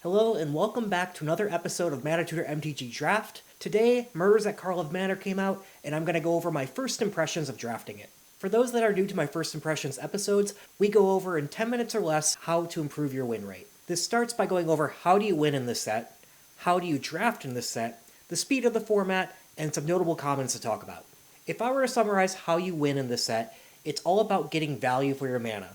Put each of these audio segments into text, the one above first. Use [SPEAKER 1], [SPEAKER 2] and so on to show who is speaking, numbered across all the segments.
[SPEAKER 1] Hello and welcome back to another episode of Mana Tutor MTG Draft. Today, Murders at Karlov Manor came out, and I'm going to go over my first impressions of drafting it. For those that are new to my first impressions episodes, we go over in 10 minutes or less how to improve your win rate. This starts by going over how do you win in this set, how do you draft in this set, the speed of the format, and some notable comments to talk about. If I were to summarize how you win in this set, it's all about getting value for your mana.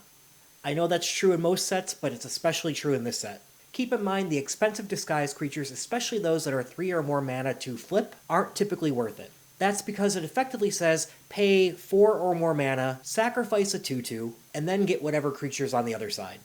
[SPEAKER 1] I know that's true in most sets, but it's especially true in this set. Keep in mind the expensive disguise creatures, especially those that are 3 or more mana to flip, aren't typically worth it. That's because it effectively says pay 4 or more mana, sacrifice a 2/2, and then get whatever creatures on the other side.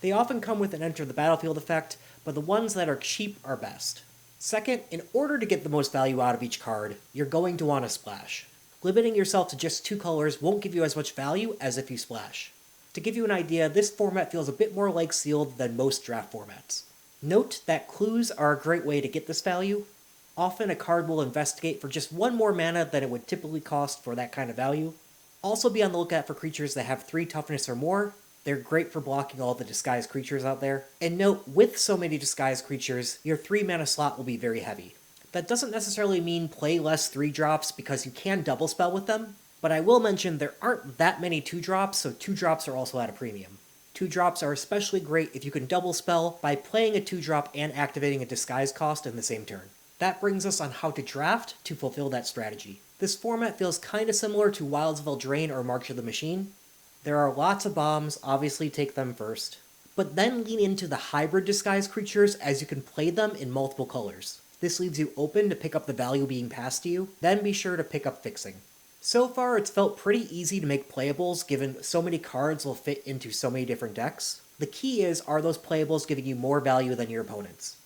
[SPEAKER 1] They often come with an enter the battlefield effect, but the ones that are cheap are best. Second, in order to get the most value out of each card, you're going to want to splash. Limiting yourself to just 2 colors won't give you as much value as if you splash. To give you an idea, this format feels a bit more like sealed than most draft formats. Note that clues are a great way to get this value. Often a card will investigate for just 1 more mana than it would typically cost for that kind of value. Also be on the lookout for creatures that have 3 toughness or more. They're great for blocking all the disguised creatures out there. And note, with so many disguised creatures, your 3 mana slot will be very heavy. That doesn't necessarily mean play less 3-drops because you can double spell with them, but I will mention there aren't that many 2-drops, so 2-drops are also at a premium. 2-drops are especially great if you can double spell by playing a 2-drop and activating a disguise cost in the same turn. That brings us on how to draft to fulfill that strategy. This format feels kinda similar to Wilds of Eldraine or March of the Machine. There are lots of bombs, obviously take them first, but then lean into the hybrid disguise creatures as you can play them in multiple colors. This leaves you open to pick up the value being passed to you, then be sure to pick up fixing. So far, it's felt pretty easy to make playables given so many cards will fit into so many different decks. The key is, are those playables giving you more value than your opponents?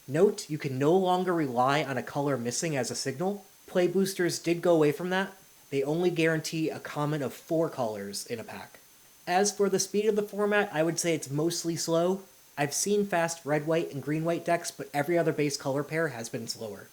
[SPEAKER 1] Note, you can no longer rely on a color missing as a signal. Play boosters did go away from that. They only guarantee a common of 4 colors in a pack. As for the speed of the format, I would say it's mostly slow. I've seen fast red-white and green-white decks, but every other base color pair has been slower,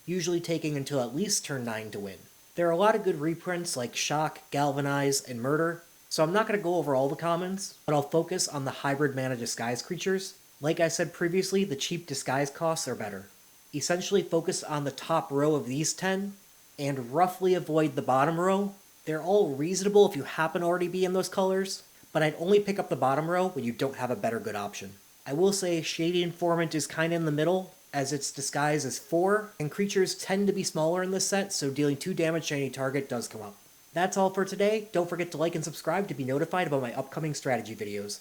[SPEAKER 1] usually taking until at least turn 9 to win. There are a lot of good reprints like Shock, Galvanize, and Murder, so I'm not going to go over all the commons, but I'll focus on the hybrid mana disguise creatures. Like I said previously, the cheap disguise costs are better. Essentially focus on the top row of these 10, and roughly avoid the bottom row. They're all reasonable if you happen to already be in those colors, but I'd only pick up the bottom row when you don't have a better good option. I will say Shady Informant is kinda in the middle, as its disguise is 4, and creatures tend to be smaller in this set, so dealing 2 damage to any target does come up. That's all for today. Don't forget to like and subscribe to be notified about my upcoming strategy videos.